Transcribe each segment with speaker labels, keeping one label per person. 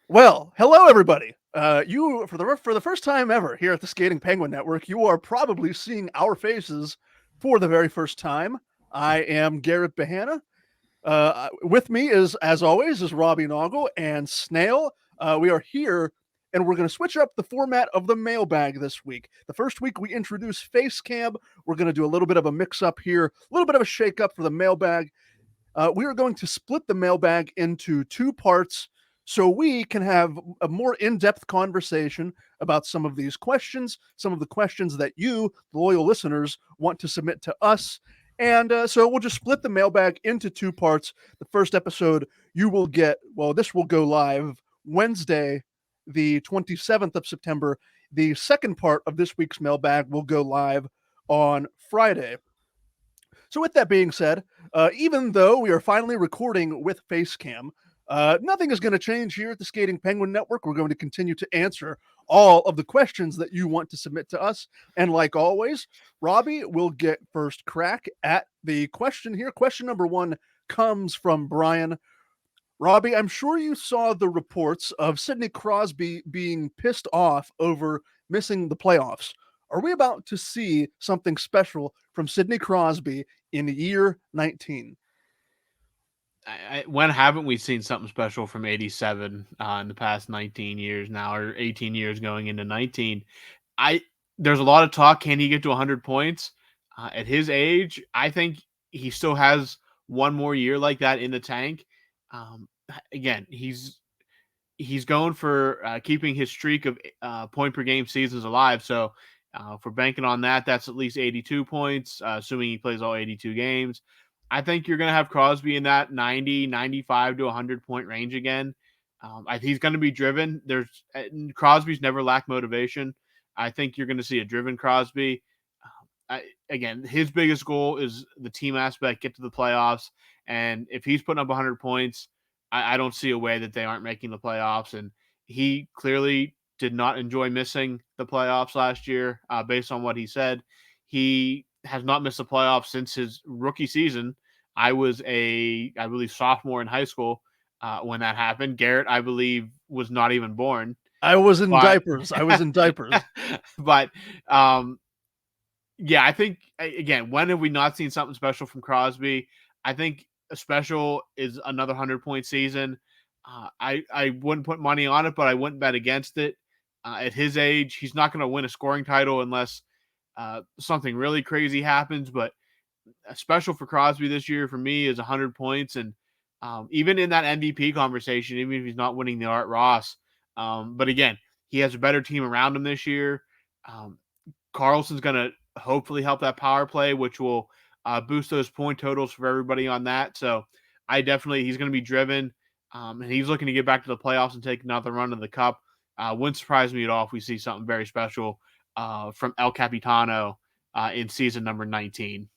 Speaker 1: Well, hello everybody. You for the first time ever here at the Skating Penguin Network, you are probably seeing our faces for the very first time. I am Garrett Bahana. With me is, as always, is Robbie Noggle and Snail. We are here, and we're going to switch up the format of the mailbag this week. The first week we introduce Facecam. We're going to do a little bit of a mix-up here, a little bit of a shake-up for the mailbag. We are going to split the mailbag into two parts so we can have a more in-depth conversation about some of these questions, some of the questions that you, the loyal listeners, want to submit to us. And so we'll just split the mailbag into two parts. The first episode you will get, well, this will go live Wednesday, the 27th of September. The second part of this week's mailbag will go live on Friday. So, with that being said, even though we are finally recording with Facecam, nothing is going to change here at the Skating Penguin Network. We're going to continue to answer all of the questions that you want to submit to us. And like always, Robbie will get first crack at the question here. Question number one comes from Brian. Robbie, I'm sure you saw the reports of Sidney Crosby being pissed off over missing the playoffs. Are we about to see something special from Sidney Crosby in year 19?
Speaker 2: When haven't we seen something special from 87 in the past 19 years now, or 18 years going into 19? I There's a lot of talk. Can he get to 100 points at his age? I think he still has one more year like that in the tank. Again, he's going for keeping his streak of point per game seasons alive. So if we're banking on that, that's at least 82 points, assuming he plays all 82 games. I think you're going to have Crosby in that 90, 95 to 100 point range again. He's going to be driven. Crosby's never lacked motivation. I think you're going to see a driven Crosby. Again, his biggest goal is the team aspect, get to the playoffs. And if he's putting up 100 points, I don't see a way that they aren't making the playoffs. And he clearly did not enjoy missing the playoffs last year, based on what he said. He has not missed the playoffs since his rookie season. I believe, sophomore in high school when that happened. Garrett, I believe, was not even born.
Speaker 1: I was in
Speaker 2: But,
Speaker 1: diapers. I was in diapers.
Speaker 2: but yeah, I think, again, when have we not seen something special from Crosby? I think a special is another 100-point season. I wouldn't put money on it, but I wouldn't bet against it. At his age, he's not going to win a scoring title unless something really crazy happens. But a special for Crosby this year for me is 100 points. And even in that MVP conversation, even if he's not winning the Art Ross. But again, he has a better team around him this year. Carlson's going to hopefully help that power play, which will boost those point totals for everybody on that. So he's going to be driven, and he's looking to get back to the playoffs and take another run of the cup. Wouldn't surprise me at all if we see something very special from El Capitano in season number 19.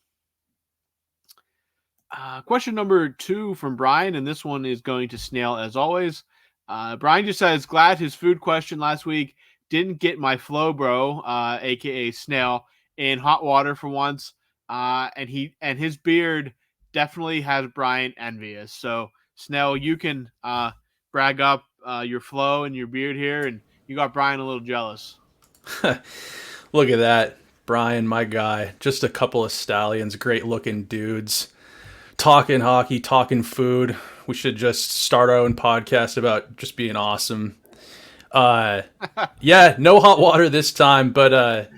Speaker 2: Question number 2 from Brian, and this one is going to Snail as always. Brian just says, glad his food question last week didn't get my flow bro, aka Snail, in hot water for once. And his beard definitely has Brian envious. So Snail, you can brag up your flow and your beard here, and you got Brian a little jealous.
Speaker 3: Look at that. Brian, my guy. Just a couple of stallions, great looking dudes. Talking hockey, talking food. We should just start our own podcast about just being awesome. Yeah, no hot water this time, but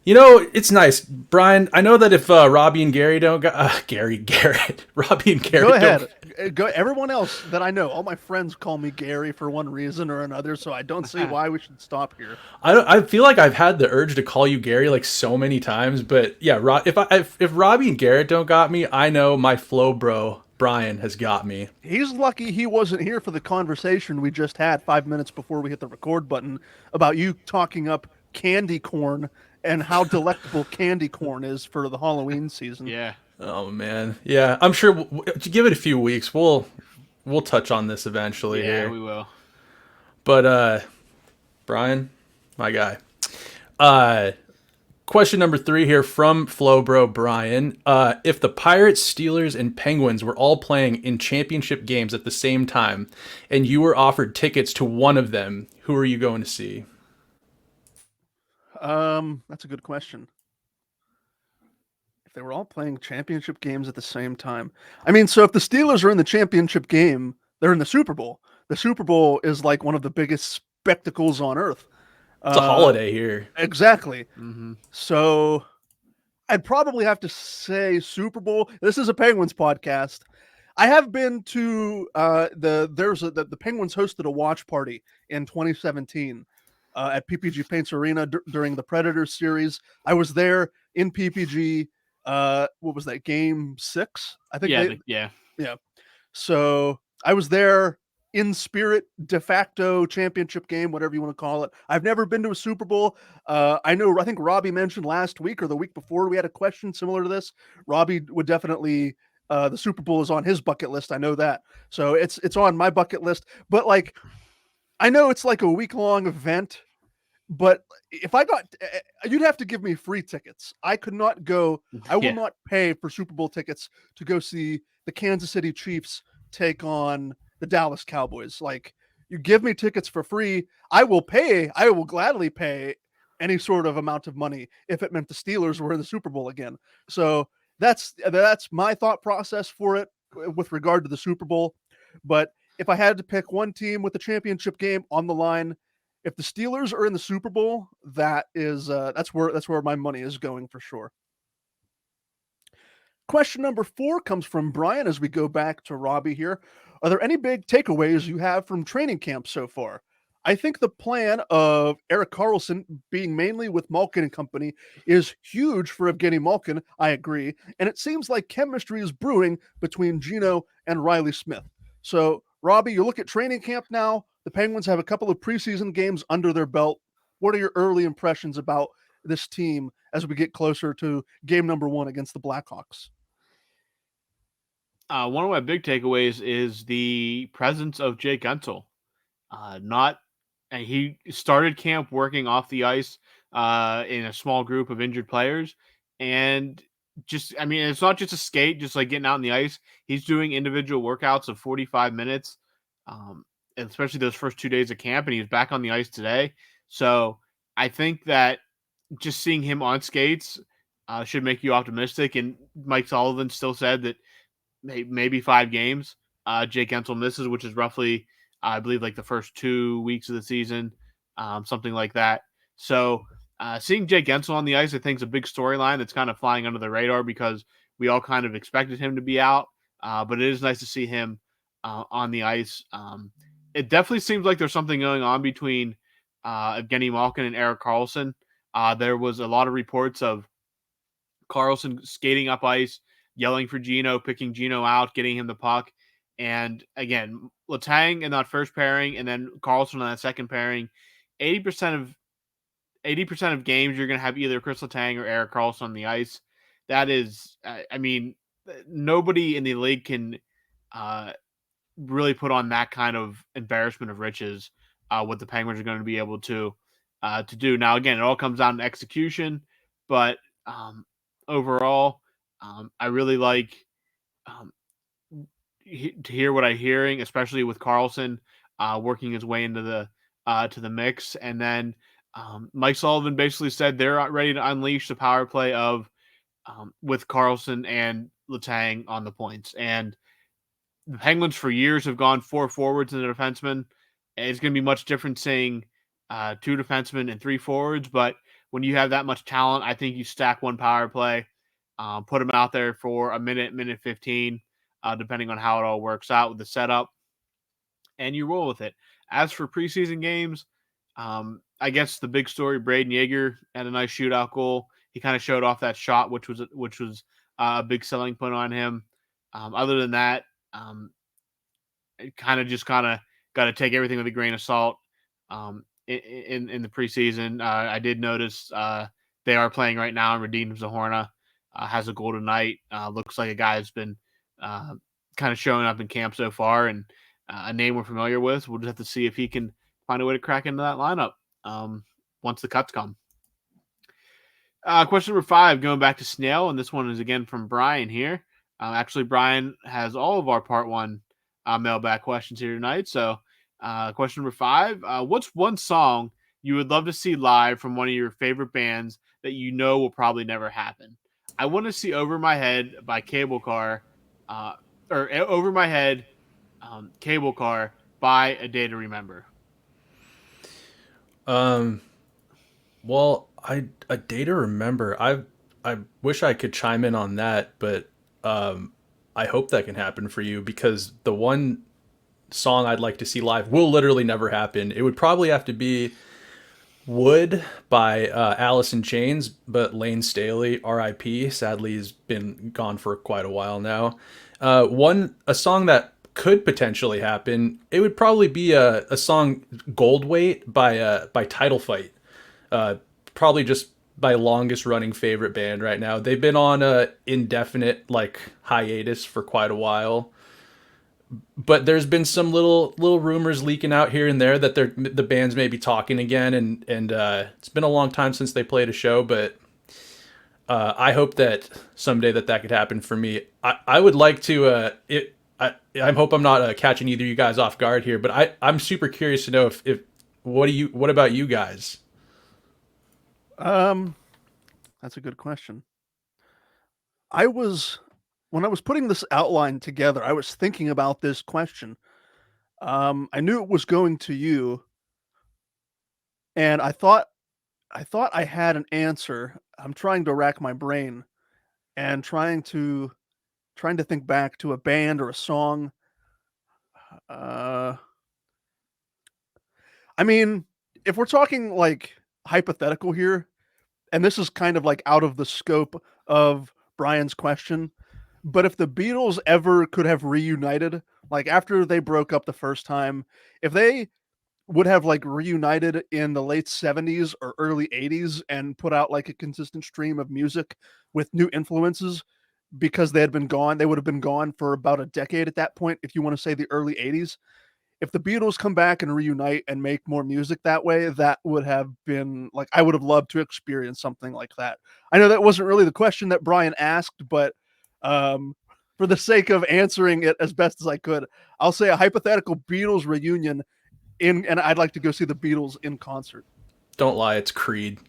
Speaker 3: it's nice, Brian. I know that if Robbie and Gary don't Garrett, Robbie and Gary.
Speaker 1: Go ahead. Go. Everyone else that I know, all my friends call me Gary for one reason or another, so I don't see why we should stop here.
Speaker 3: I feel like I've had the urge to call you Gary like so many times, but yeah, if Robbie and Garrett don't got me, I know my flow bro Brian has got me.
Speaker 1: He's lucky he wasn't here for the conversation we just had 5 minutes before we hit the record button about you talking up candy corn and how delectable candy corn is for the Halloween season.
Speaker 2: Yeah.
Speaker 3: Oh man, yeah. I'm sure. To give it a few weeks, we'll touch on this eventually.
Speaker 2: Yeah,
Speaker 3: here.
Speaker 2: we will.
Speaker 3: But Brian, my guy. Question number 3 here from Flowbro Brian. If the Pirates, Steelers, and Penguins were all playing in championship games at the same time, and you were offered tickets to one of them, who are you going to see?
Speaker 1: That's a good question. If they were all playing championship games at the same time, I mean, so if the Steelers are in the championship game, they're in the Super Bowl. The Super Bowl is like one of the biggest spectacles on earth.
Speaker 3: It's a holiday here.
Speaker 1: Exactly.
Speaker 2: Mm-hmm.
Speaker 1: So I'd probably have to say Super Bowl. This is a Penguins podcast. I have been to the Penguins hosted a watch party in 2017 at PPG Paints Arena during the Predators series. I was there in PPG. What was that, game 6? I think.
Speaker 2: Yeah.
Speaker 1: So I was there in spirit, de facto championship game, whatever you want to call it. I've never been to a Super Bowl. I think Robbie mentioned last week or the week before we had a question similar to this. Robbie would definitely, the Super Bowl is on his bucket list. I know that. So it's on my bucket list. But like, I know it's like a week-long event, but if I got, you'd have to give me free tickets. I could not go. I will not pay for Super Bowl tickets to go see the Kansas City Chiefs take on the Dallas Cowboys. Like, you give me tickets for free, I will pay. I will gladly pay any sort of amount of money if it meant the Steelers were in the Super Bowl again. So that's my thought process for it with regard to the Super Bowl. But if I had to pick one team with the championship game on the line, if the Steelers are in the Super Bowl, that's where my money is going for sure. Question number 4 comes from Brian as we go back to Robbie here. Are there any big takeaways you have from training camp so far? I think the plan of Erik Karlsson being mainly with Malkin and company is huge for Evgeny Malkin. I agree. And it seems like chemistry is brewing between Gino and Riley Smith. So, Robbie, you look at training camp now. The Penguins have a couple of preseason games under their belt. What are your early impressions about this team as we get closer to game number 1 against the Blackhawks?
Speaker 2: One of my big takeaways is the presence of Jake Guentzel. He started camp working off the ice in a small group of injured players, and it's not just a skate, just like getting out on the ice. He's doing individual workouts of 45 minutes, especially those first 2 days of camp, and he was back on the ice today. So I think that just seeing him on skates should make you optimistic. And Mike Sullivan still said that maybe 5 games Jake Guentzel misses, which is roughly, I believe, like the first 2 weeks of the season, something like that. So seeing Jake Guentzel on the ice, I think, is a big storyline that's kind of flying under the radar because we all kind of expected him to be out. But it is nice to see him on the ice. It definitely seems like there's something going on between Evgeny Malkin and Erik Karlsson. There was a lot of reports of Karlsson skating up ice, yelling for Gino, picking Gino out, getting him the puck. And again, Letang in that first pairing, and then Karlsson on that second pairing. 80% of games you're going to have either Chris Letang or Erik Karlsson on the ice. That is, nobody in the league can really put on that kind of embarrassment of riches. What the Penguins are going to be able to do. Now, again, it all comes down to execution, but overall, I really like to hear what I'm hearing, especially with Karlsson working his way into the mix. And then Mike Sullivan basically said they're ready to unleash the power play of with Karlsson and Letang on the points. And the Penguins for years have gone 4 forwards and a defenseman. It's going to be much different seeing 2 defensemen and 3 forwards. But when you have that much talent, I think you stack one power play, put them out there for a minute 15, depending on how it all works out with the setup, and you roll with it. As for preseason games, I guess the big story, Braden Yeager had a nice shootout goal. He kind of showed off that shot, which was a big selling point on him. Other than that, it kind of got to take everything with a grain of salt. In the preseason, I did notice they are playing right now, and Radim Zohorna has a goal tonight. Looks like a guy who's been kind of showing up in camp so far, and a name we're familiar with. We'll just have to see if he can find a way to crack into that lineup once the cuts come. Question number 5, going back to Snail, and this one is again from Brian here. Actually, Brian has all of our part 1 mailbag questions here tonight. So, question number 5, what's one song you would love to see live from one of your favorite bands that you know will probably never happen? I want to see Over My Head by Cable Car, or Over My Head, Cable Car by A Day to Remember.
Speaker 3: Well, a day to remember. I wish I could chime in on that, but I hope that can happen for you because the one song I'd like to see live will literally never happen. It would probably have to be Would by Alice in Chains, but Lane Staley, R.I.P. Sadly, has been gone for quite a while now. A song that could potentially happen. It would probably be a song Gold Weight by Title Fight. Probably just my longest running favorite band right now. They've been on a indefinite like hiatus for quite a while, but there's been some little rumors leaking out here and there that the band's maybe talking again, and it's been a long time since they played a show, but I hope that someday that could happen for me. I would like to. I hope I'm not catching either of you guys off guard here, but I'm super curious to know if what about you guys?
Speaker 1: That's a good question. When I was putting this outline together, I was thinking about this question. I knew it was going to you, and I thought I had an answer. I'm trying to rack my brain and trying to think back to a band or a song. Uh, I mean, if we're talking like hypothetical here, and this is kind of like out of the scope of Brian's question, but if the Beatles ever could have reunited, like after they broke up the first time, if they would have like reunited in the late 70s or early 80s and put out like a consistent stream of music with new influences because they had been gone, they would have been gone for about a decade at that point, if you want to say the early 80s. If the Beatles come back and reunite and make more music that way, that would have been like I would have loved to experience something like that. I know that wasn't really the question that Brian asked, but for the sake of answering it as best as I could, I'll say a hypothetical Beatles reunion and I'd like to go see the Beatles in concert.
Speaker 3: Don't lie, it's Creed.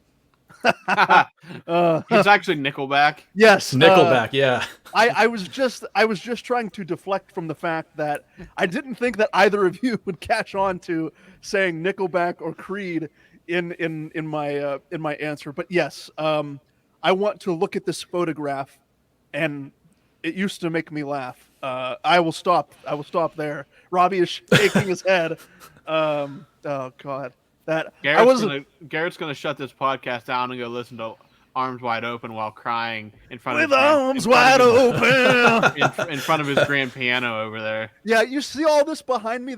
Speaker 2: It's actually Nickelback.
Speaker 1: Yes,
Speaker 3: Nickelback. Yeah.
Speaker 1: I was just trying to deflect from the fact that I didn't think that either of you would catch on to saying Nickelback or Creed in my answer. But yes, I want to look at this photograph, and it used to make me laugh. I will stop there. Robbie is shaking his head. Oh God, that
Speaker 2: Garrett's gonna shut this podcast down and go listen to Arms Wide Open while crying in front of
Speaker 1: arms wide open
Speaker 2: in front of his grand piano over there.
Speaker 1: Yeah, you see all this behind me.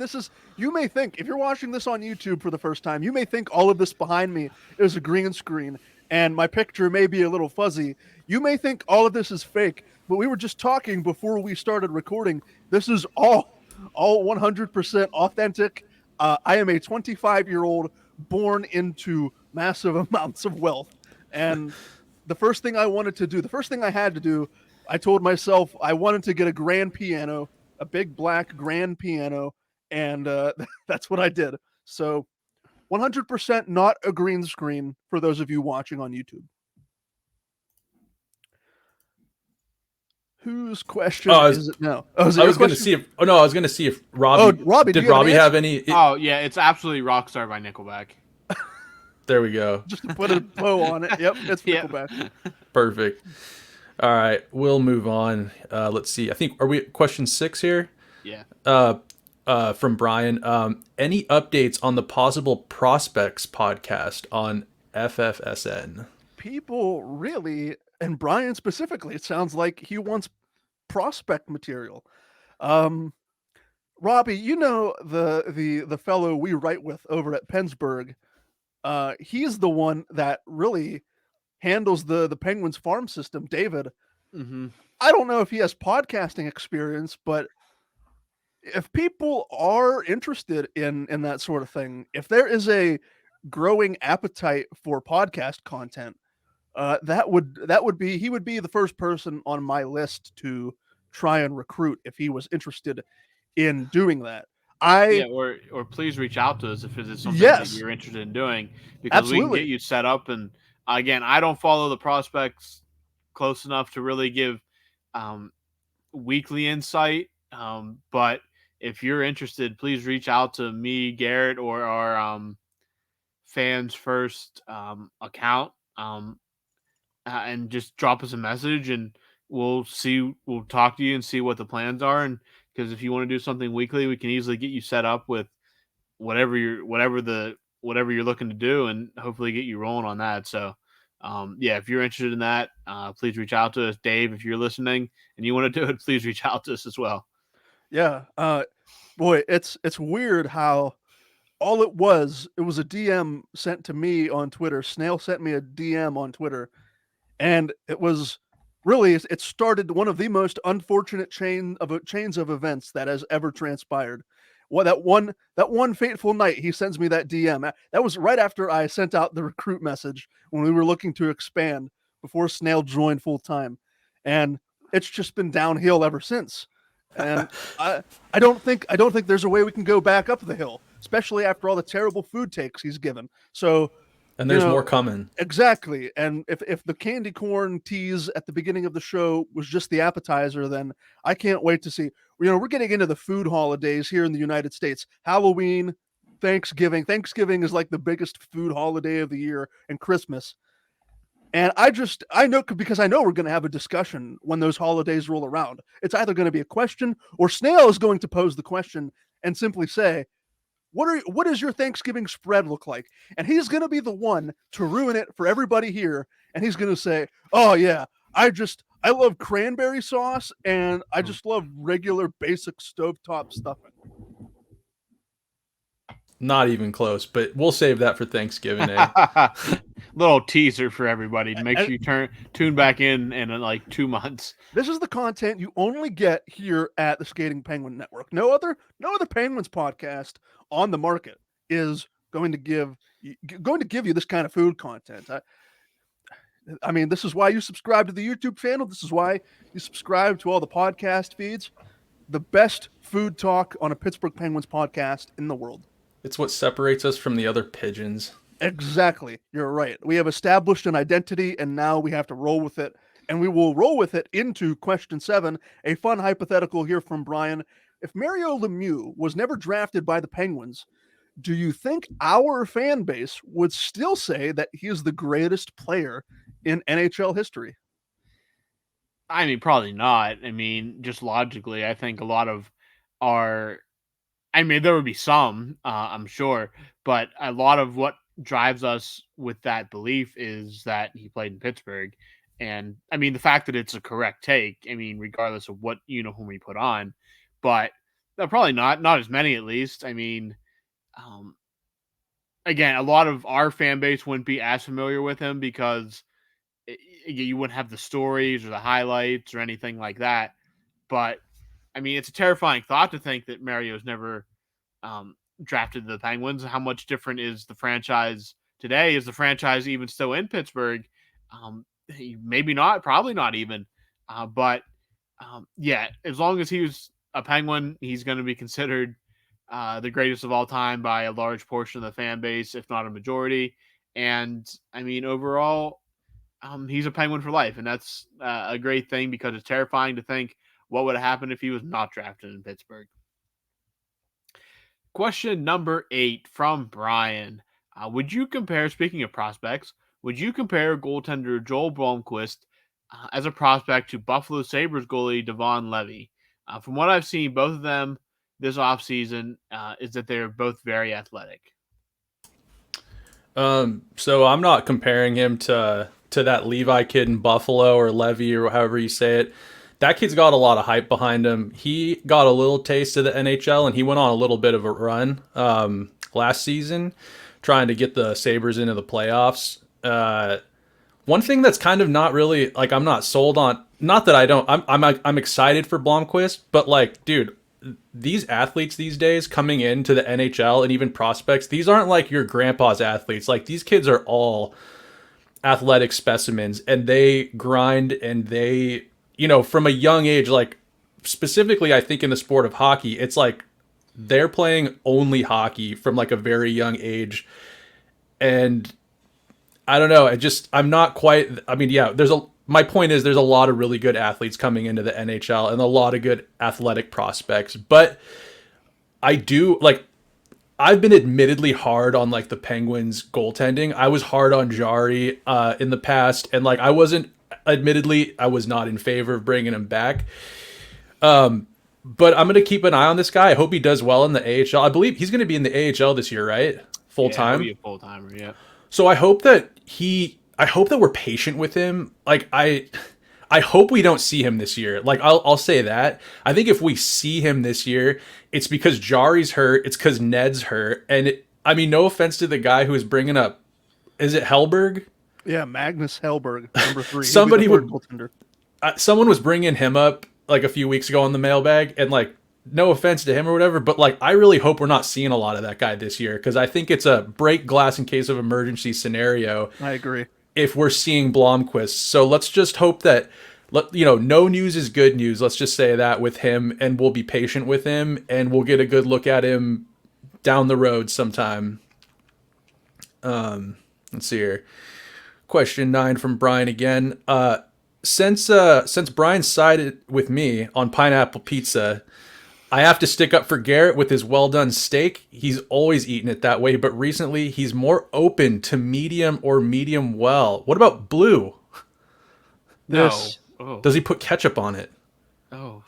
Speaker 1: You may think, if you're watching this on YouTube for the first time, you may think all of this behind me is a green screen and my picture may be a little fuzzy. You may think all of this is fake, but we were just talking before we started recording. This is all 100% authentic. I am a 25-year-old born into massive amounts of wealth. And the first thing I had to do, I told myself I wanted to get a grand piano, a big black grand piano, and that's what I did. So 100% not a green screen for those of you watching on YouTube. Whose question is it now?
Speaker 3: I was going to see if Robbie.
Speaker 1: Robbie,
Speaker 3: did Robbie have any?
Speaker 2: It's absolutely Rockstar by Nickelback.
Speaker 3: There we go.
Speaker 1: Just to put a bow on it. Yep, it's Nickelback.
Speaker 3: Perfect. All right, we'll move on. Let's see. I think are we question 6 here?
Speaker 2: Yeah.
Speaker 3: From Brian. Any updates on the Possible Prospects podcast on FFSN?
Speaker 1: People really, and Brian specifically, it sounds like he wants prospect material. Robbie, you know the fellow we write with over at Pittsburgh. He's the one that really handles the Penguins farm system, David.
Speaker 2: Mm-hmm.
Speaker 1: I don't know if he has podcasting experience, but if people are interested in that sort of thing, if there is a growing appetite for podcast content, that would be he would be the first person on my list to try and recruit if he was interested in doing that.
Speaker 2: Yeah, or please reach out to us if it is something that
Speaker 1: Yes,
Speaker 2: you're interested in doing, because we can get
Speaker 1: absolutely.
Speaker 2: you set up. And again, I don't follow the prospects close enough to really give um, weekly insight. But if you're interested, please reach out to me, Garrett, or our fans first account, and just drop us a message, and we'll talk to you and see what the plans are. And because if you want to do something weekly, we can easily get you set up with whatever you're looking to do, and hopefully get you rolling on that. So yeah, if you're interested in that, please reach out to us. Dave, if you're listening and you want to do it, please reach out to us as well.
Speaker 1: Yeah. Boy, it's weird how all it was a DM sent to me on Twitter. Snail sent me a DM on Twitter, and it was really it started one of the most unfortunate chains of events that has ever transpired. Well, that one fateful night, he sends me that DM. That was right after I sent out the recruit message when we were looking to expand before Snail joined full time, and it's just been downhill ever since. And I I don't think there's a way we can go back up the hill, especially after all the terrible food takes he's given. So
Speaker 3: And
Speaker 1: you
Speaker 3: there's
Speaker 1: know,
Speaker 3: more coming.
Speaker 1: exactly. And if the candy corn tease at the beginning of the show was just the appetizer, then I can't wait to see. We're getting into the food holidays here in the United States. Halloween, Thanksgiving. Thanksgiving is like the biggest food holiday of the year, and Christmas. And I know because I know we're going to have a discussion when those holidays roll around. It's either going to be a question or Snail is going to pose the question and simply say, what does your Thanksgiving spread look like? And he's going to be the one to ruin it for everybody here. And he's going to say, oh yeah, I love cranberry sauce and I just love regular basic stovetop stuffing.
Speaker 3: Not even close, but we'll save that for Thanksgiving Day.
Speaker 2: Little teaser for everybody to make
Speaker 1: And
Speaker 2: sure you tune back in like 2 months.
Speaker 1: this is the content you only get here at the Skating Penguin Network. No other Penguins podcast on the market is going to give you this kind of food content. I mean, this is why you subscribe to the YouTube channel. This is why you subscribe to all the podcast feeds. The best food talk on a Pittsburgh Penguins podcast in the world.
Speaker 3: It's what separates us from the other pigeons.
Speaker 1: Exactly. You're right. We have established an identity, and now we have to roll with it. And we will roll with it into question 7, a fun hypothetical here from Brian. If Mario Lemieux was never drafted by the Penguins, do you think our fan base would still say that he is the greatest player in NHL history?
Speaker 2: I mean, probably not. I mean, just logically, I think a lot of our, I mean, there would be some, I'm sure, but a lot of what drives us with that belief is that he played in Pittsburgh. And I mean, the fact that it's a correct take, I mean, regardless of what uniform he put on, but probably not as many at least. I mean, um, again, a lot of our fan base wouldn't be as familiar with him because you wouldn't have the stories or the highlights or anything like that. But I mean, it's a terrifying thought to think that Mario's never drafted the Penguins. How much different is the franchise today? Is the franchise even still in Pittsburgh? Maybe not, probably not even. But yeah, as long as he was a Penguin, he's going to be considered the greatest of all time by a large portion of the fan base, if not a majority. And I mean, overall, he's a Penguin for life, and that's a great thing because it's terrifying to think what would have happened if he was not drafted in Pittsburgh. Question number 8 from Brian. Speaking of prospects, would you compare goaltender Joel Blomqvist as a prospect to Buffalo Sabres goalie Devon Levy? From what I've seen, both of them this offseason is that they're both very athletic.
Speaker 3: So I'm not comparing him to that Levi kid in Buffalo or Levy or however you say it. That kid's got a lot of hype behind him. He got a little taste of the NHL, and he went on a little bit of a run last season trying to get the Sabres into the playoffs. One thing that's kind of not really, like, I'm not sold on, not that I don't, I'm excited for Blomqvist, but like, dude, these athletes these days coming into the NHL and even prospects, these aren't like your grandpa's athletes. Like, these kids are all athletic specimens, and they grind, and they, from a young age, like specifically, I think in the sport of hockey, it's like they're playing only hockey from like a very young age. And I don't know. I'm not quite. I mean, yeah. My point is, there's a lot of really good athletes coming into the NHL and a lot of good athletic prospects. But I do like. I've been admittedly hard on like the Penguins goaltending. I was hard on Jari in the past, and like I was not in favor of bringing him back. But I'm going to keep an eye on this guy. I hope he does well in the AHL. I believe he's going to be in the AHL this year, right? Full time.
Speaker 2: He'll be a full timer. Yeah.
Speaker 3: So I hope that we're patient with him. Like I hope we don't see him this year. Like I'll say that. I think if we see him this year, it's because Jari's hurt. It's because Ned's hurt. And I mean, no offense to the guy who is bringing up, is it Hellberg?
Speaker 1: Yeah, Magnus Hellberg, number 3.
Speaker 3: Someone was bringing him up like a few weeks ago on the mailbag, and like, no offense to him or whatever, but like, I really hope we're not seeing a lot of that guy this year, because I think it's a break glass in case of emergency scenario.
Speaker 1: I agree.
Speaker 3: If we're seeing Blomqvist. So let's just hope that, no news is good news. Let's just say that with him, and we'll be patient with him, and we'll get a good look at him down the road sometime. Let's see here. Question 9 from Brian again. Since Brian sided with me on pineapple pizza, I have to stick up for Garrett with his well done steak. He's always eaten it that way, but recently he's more open to medium or medium well. What about blue?
Speaker 1: This.
Speaker 2: Oh.
Speaker 3: Does he put ketchup on it?
Speaker 2: Oh.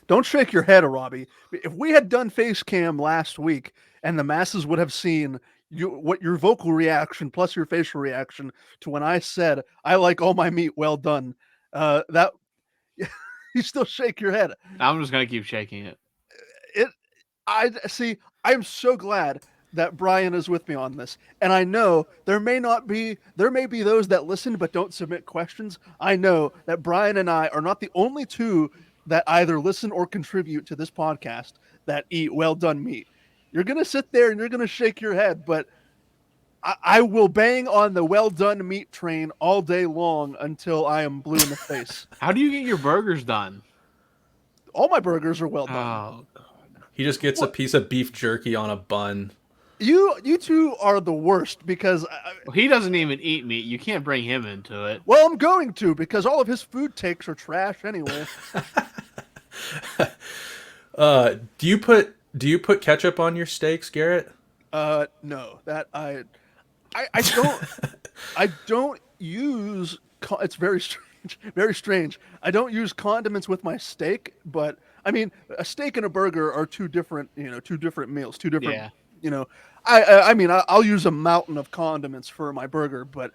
Speaker 1: Don't shake your head, Robbie. If we had done face cam last week and the masses would have seen what your vocal reaction plus your facial reaction to when I said I like all my meat well done, that you still shake your head.
Speaker 2: I'm just gonna keep shaking it.
Speaker 1: I see. I'm so glad that Brian is with me on this, and I know there may be those that listen but don't submit questions. I know that Brian and I are not the only two that either listen or contribute to this podcast that eat well done meat. You're gonna sit there and you're gonna shake your head, but I will bang on the well done meat train all day long until I am blue in the face.
Speaker 2: How do you get your burgers done?
Speaker 1: All my burgers are well done.
Speaker 2: Oh,
Speaker 3: He just gets a piece of beef jerky on a bun.
Speaker 1: You two are the worst because
Speaker 2: he doesn't even eat meat. You can't bring him into it.
Speaker 1: Well, I'm going to, because all of his food takes are trash anyway.
Speaker 3: Do you put ketchup on your steaks, Garrett?
Speaker 1: No, that I don't. I don't use. It's very strange. Very strange. I don't use condiments with my steak, but I mean, a steak and a burger are two different meals, two different.
Speaker 2: Yeah.
Speaker 1: I mean, I'll use a mountain of condiments for my burger, but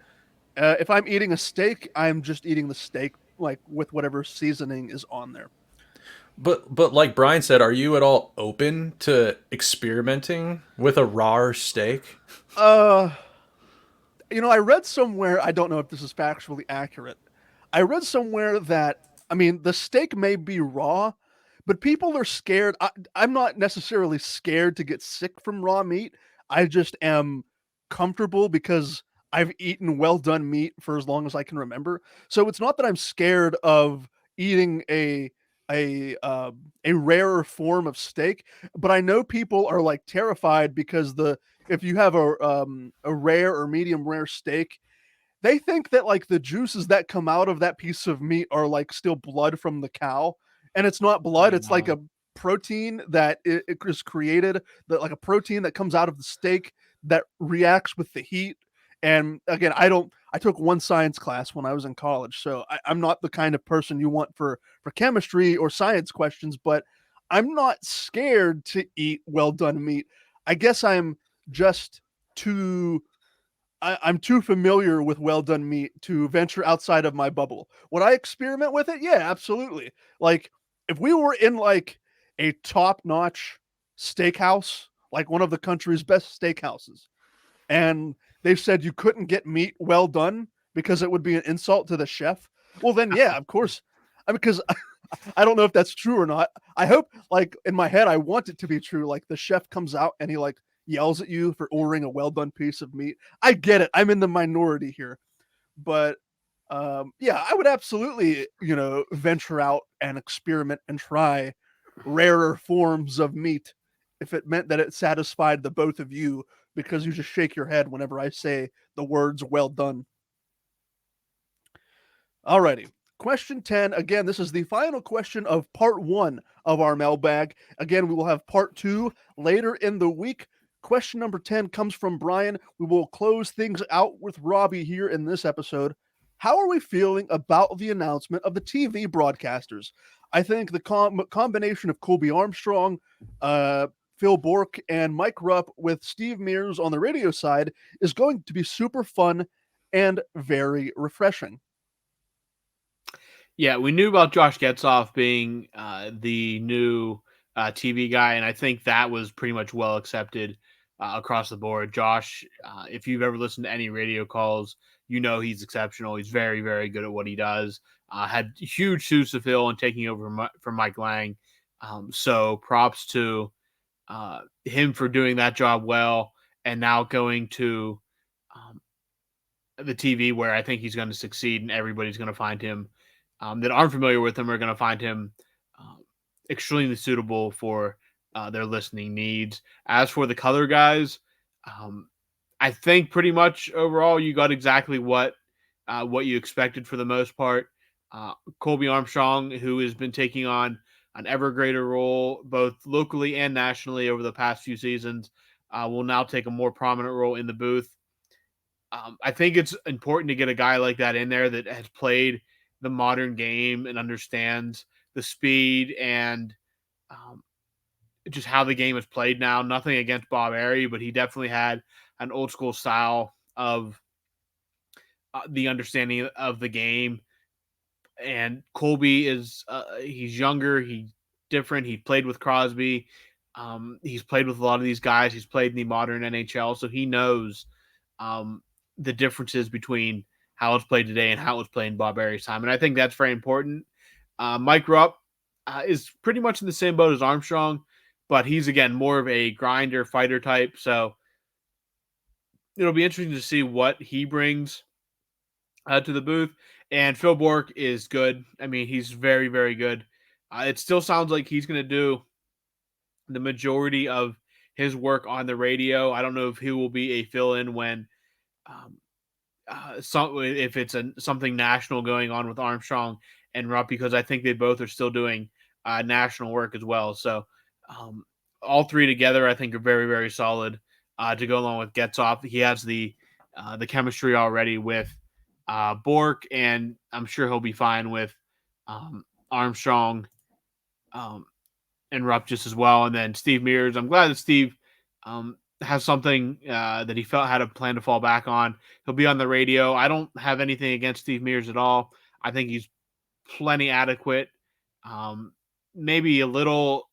Speaker 1: if I'm eating a steak, I'm just eating the steak like with whatever seasoning is on there.
Speaker 3: But like Brian said, are you at all open to experimenting with a raw steak?
Speaker 1: I read somewhere, I don't know if this is factually accurate. I read somewhere that, I mean, the steak may be raw, but people are scared. I'm not necessarily scared to get sick from raw meat. I just am comfortable because I've eaten well done meat for as long as I can remember. So it's not that I'm scared of eating a rarer form of steak, but I know people are like terrified because if you have a rare or medium rare steak, they think that like the juices that come out of that piece of meat are like still blood from the cow, and it's not blood. It's like a protein that it is created, that like a protein that comes out of the steak that reacts with the heat. And again, I took one science class when I was in college, so I'm not the kind of person you want for chemistry or science questions, but I'm not scared to eat well done meat. I guess I'm just I'm too familiar with well done meat to venture outside of my bubble. Would I experiment with it? Yeah, absolutely. Like if we were in like a top-notch steakhouse, like one of the country's best steakhouses, and they said you couldn't get meat well done because it would be an insult to the chef, well then yeah, of course. Because I don't know if that's true or not. I hope, like in my head, I want it to be true. Like the chef comes out and he like yells at you for ordering a well done piece of meat. I get it. I'm in the minority here. But yeah, I would absolutely, venture out and experiment and try rarer forms of meat if it meant that it satisfied the both of you, because you just shake your head whenever I say the words "well done." Alrighty. Question 10. Again, this is the final question of part 1 of our mailbag. Again, we will have part 2 later in the week. Question number 10 comes from Brian. We will close things out with Robbie here in this episode. How are we feeling about the announcement of the TV broadcasters? I think the combination of Colby Armstrong, Phil Bork, and Mike Rupp with Steve Mears on the radio side is going to be super fun and very refreshing.
Speaker 2: Yeah, we knew about Josh Getzoff being the new TV guy, and I think that was pretty much well accepted across the board. Josh, if you've ever listened to any radio calls, you know he's exceptional. He's very, very good at what he does. Had huge shoes to fill in taking over from Mike Lang. So props to him for doing that job well, and now going to the TV where I think he's going to succeed, and everybody's going to find him that aren't familiar with him are going to find him extremely suitable for their listening needs. As for the color guys, I think pretty much overall you got exactly what you expected for the most part. Colby Armstrong, who has been taking on an ever greater role both locally and nationally over the past few seasons, will now take a more prominent role in the booth. I think it's important to get a guy like that in there that has played the modern game and understands the speed and just how the game is played now. Nothing against Bob Airy, but he definitely had an old school style of the understanding of the game. And Colby is he's younger, he's different. He played with Crosby. He's played with a lot of these guys. He's played in the modern NHL, so he knows the differences between how it's played today and how it was played in Bob Airy's time. And I think that's very important. Mike Rupp is pretty much in the same boat as Armstrong, but he's, again, more of a grinder, fighter type. So it'll be interesting to see what he brings to the booth. And Phil Bork is good. I mean, he's very, very good. It still sounds like he's going to do the majority of his work on the radio. I don't know if he will be a fill-in when if it's something national going on with Armstrong and Rupp, because I think they both are still doing national work as well. So all three together, I think, are very, very solid to go along with Getzoff. He has the chemistry already with Bork, and I'm sure he'll be fine with Armstrong and Rupp just as well. And then Steve Mears, I'm glad that Steve has something that he felt had a plan to fall back on. He'll be on the radio. I don't have anything against Steve Mears at all. I think he's plenty adequate. Maybe a little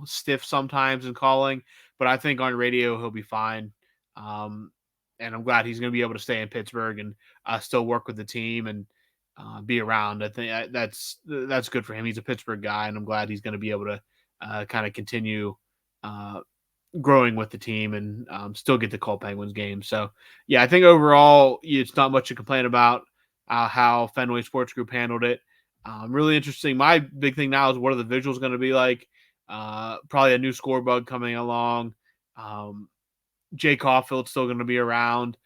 Speaker 2: stiff sometimes in calling, but I think on radio he'll be fine. And I'm glad he's going to be able to stay in Pittsburgh and still work with the team and be around. I think that's good for him. He's a Pittsburgh guy, and I'm glad he's going to be able to kind of continue growing with the team and still get to call Penguins games. So, yeah, I think overall it's not much to complain about how Fenway Sports Group handled it. Really interesting. My big thing now is what are the visuals going to be like? Probably a new score bug coming along. Jay Caulfield's still going to be around.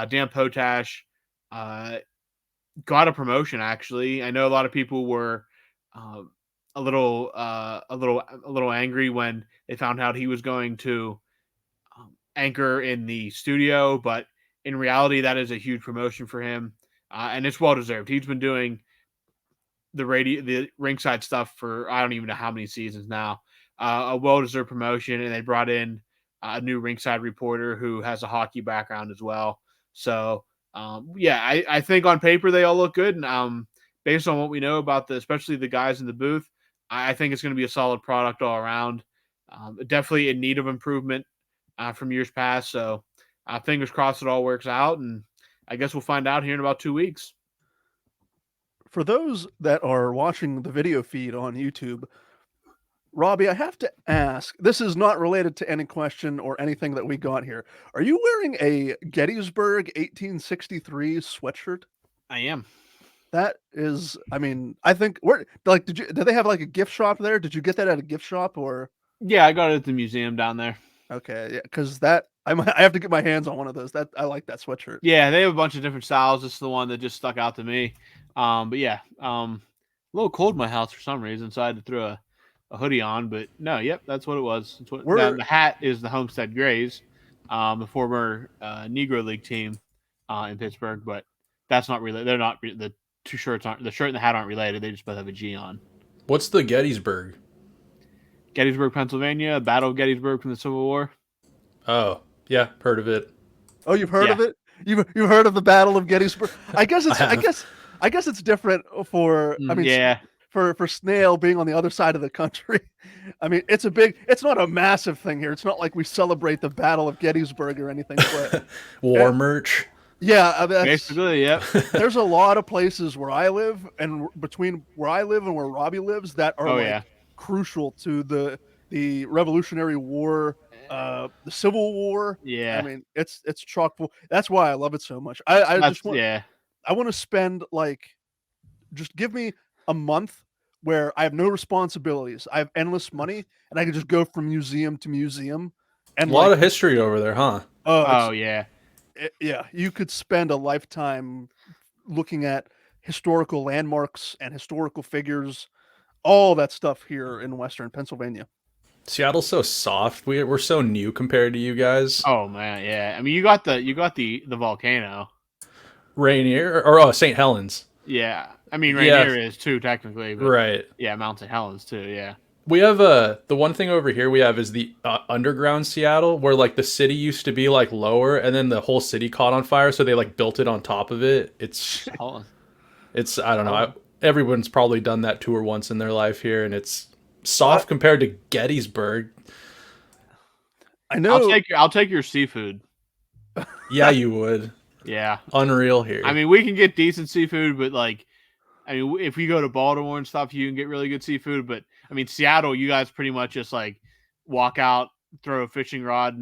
Speaker 2: Dan Potash got a promotion, actually. I know a lot of people were a little angry when they found out he was going to anchor in the studio, but in reality, that is a huge promotion for him, and it's well deserved. He's been doing the ringside stuff for I don't even know how many seasons now. A well deserved promotion, and they brought in a new ringside reporter who has a hockey background as well. So yeah, I think on paper they all look good, and based on what we know about especially the guys in the booth, I think it's going to be a solid product all around. Definitely in need of improvement from years past. So fingers crossed it all works out, and I guess we'll find out here in about 2 weeks.
Speaker 1: For those that are watching the video feed on YouTube, Robbie, I have to ask, this is not related to any question or anything that we got here. Are you wearing a Gettysburg 1863 sweatshirt?
Speaker 2: I am.
Speaker 1: That is, I mean, I think where like did they have like a gift shop there? Did you get that at a gift shop or
Speaker 2: Yeah, I got it at the museum down there.
Speaker 1: okay, yeah, because that I have to get my hands on one of those. That I like that sweatshirt.
Speaker 2: Yeah, they have a bunch of different styles. This is the one that just stuck out to me. But yeah, a little cold in my house for some reason, so I had to throw a hoodie on. But no, yep, that's what it was. It's what, now, the hat is the Homestead Grays, the former Negro League team in Pittsburgh. But that's not related. They're not the two shirts aren't the shirt and the hat aren't related. They just both have a G on.
Speaker 3: What's the Gettysburg?
Speaker 2: Gettysburg, Pennsylvania, Battle of Gettysburg from the Civil War.
Speaker 3: Oh, yeah, heard of it.
Speaker 1: Oh, you've heard of it? You've heard of the Battle of Gettysburg? I guess it's
Speaker 3: I
Speaker 1: I guess it's different for I mean
Speaker 2: yeah.
Speaker 1: for Snail being on the other side of the country. I mean, it's not a massive thing here. It's not like we celebrate the Battle of Gettysburg or anything, but
Speaker 3: War merch.
Speaker 1: yeah,
Speaker 2: Basically, yep.
Speaker 1: there's a lot of places where I live and between where I live and where Robbie lives that are crucial to the Revolutionary War, the Civil War.
Speaker 2: Yeah.
Speaker 1: I mean, it's chock full. That's why I love it so much. I want to spend just give me a month where I have no responsibilities. I have endless money and I can just go from museum to museum. And
Speaker 3: a lot of history over there, huh?
Speaker 2: Oh yeah.
Speaker 1: Yeah, you could spend a lifetime looking at historical landmarks and historical figures, all that stuff here in Western Pennsylvania.
Speaker 3: Seattle's so soft. We're so new compared to you guys.
Speaker 2: Oh man, yeah. I mean, you got the volcano,
Speaker 3: Rainier or St. Helens.
Speaker 2: Yeah, I mean Rainier is too technically, but
Speaker 3: right?
Speaker 2: Yeah, Mount St. Helens too. Yeah.
Speaker 3: We have the one thing over here we have is the underground Seattle, where like the city used to be like lower, and then the whole city caught on fire, so they like built it on top of it. It's I don't know. Everyone's probably done that tour once in their life here, and it's soft compared to Gettysburg.
Speaker 1: I know.
Speaker 2: I'll take your seafood.
Speaker 3: Yeah, you would.
Speaker 2: Yeah,
Speaker 3: unreal here.
Speaker 2: I mean, we can get decent seafood, but I mean, if we go to Baltimore and stuff, you can get really good seafood. But I mean, Seattle, you guys pretty much just walk out, throw a fishing rod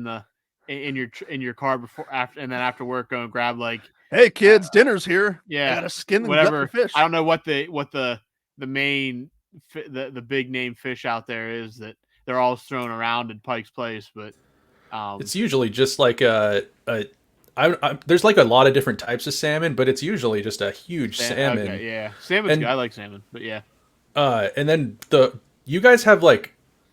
Speaker 2: in your car and then after work go and grab
Speaker 1: hey kids, dinner's here.
Speaker 2: Yeah,
Speaker 1: I gotta skin the
Speaker 2: whatever
Speaker 1: fish.
Speaker 2: I don't know what the main the big name fish out there is that they're all thrown around in Pike's Place, but
Speaker 3: it's usually just like there's like a lot of different types of salmon, but it's usually just a huge salmon.
Speaker 2: Okay, yeah, salmon's good. I like salmon, but yeah.
Speaker 3: And then you guys have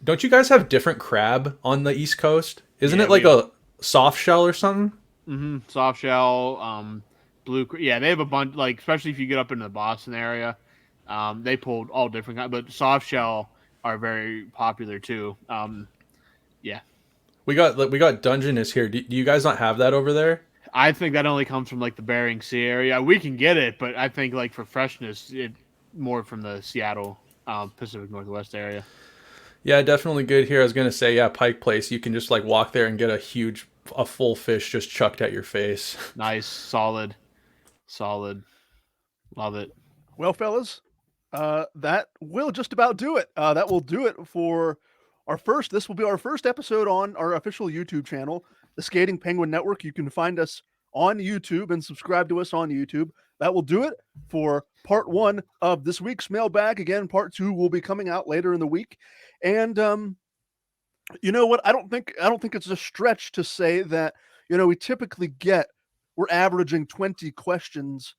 Speaker 3: don't you guys have different crab on the East Coast? Isn't it like a soft shell or something?
Speaker 2: Mm-hmm. Soft shell, blue. Yeah, they have a bunch. Especially if you get up into the Boston area, they pulled all different kinds. But soft shell are very popular too. Yeah. We
Speaker 3: got Dungeness here. Do you guys not have that over there?
Speaker 2: I think that only comes from the Bering Sea area. We can get it, but I think for freshness, it more from the Seattle, Pacific Northwest area.
Speaker 3: Yeah, definitely good here. I was gonna say, yeah, Pike Place. You can just walk there and get a full fish just chucked at your face.
Speaker 2: Nice, solid, love it.
Speaker 1: Well, fellas, that will just about do it. That will do it for this will be our first episode on our official YouTube channel, the Skating Penguin Network. You can find us on YouTube and subscribe to us on YouTube. That will do it for part 1 of this week's mailbag. Again, part 2 will be coming out later in the week. And you know what? I don't think it's a stretch to say that, we're averaging 20 questions.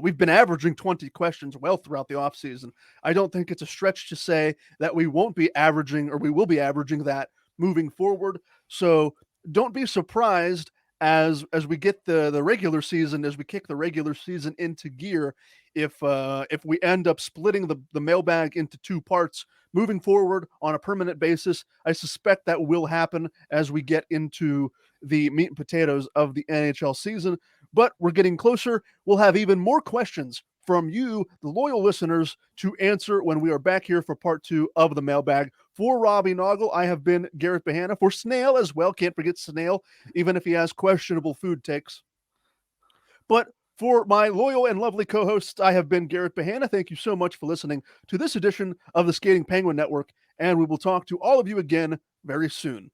Speaker 1: We've been averaging 20 questions throughout the off season. I don't think it's a stretch to say that we won't be averaging, or we will be averaging that moving forward. So don't be surprised as we get the regular season, as we kick the regular season into gear, if we end up splitting the mailbag into 2 parts moving forward on a permanent basis. I suspect that will happen as we get into the meat and potatoes of the NHL season, but we're getting closer. We'll have even more questions from you, the loyal listeners, to answer when we are back here for part 2 of the mailbag. For Robbie Noggle, I have been Garrett Bahana. For Snail as well, can't forget Snail, even if he has questionable food takes. But For my loyal and lovely co-hosts, I have been Garrett Bahana. Thank you so much for listening to this edition of the Skating Penguin Network, and we will talk to all of you again very soon.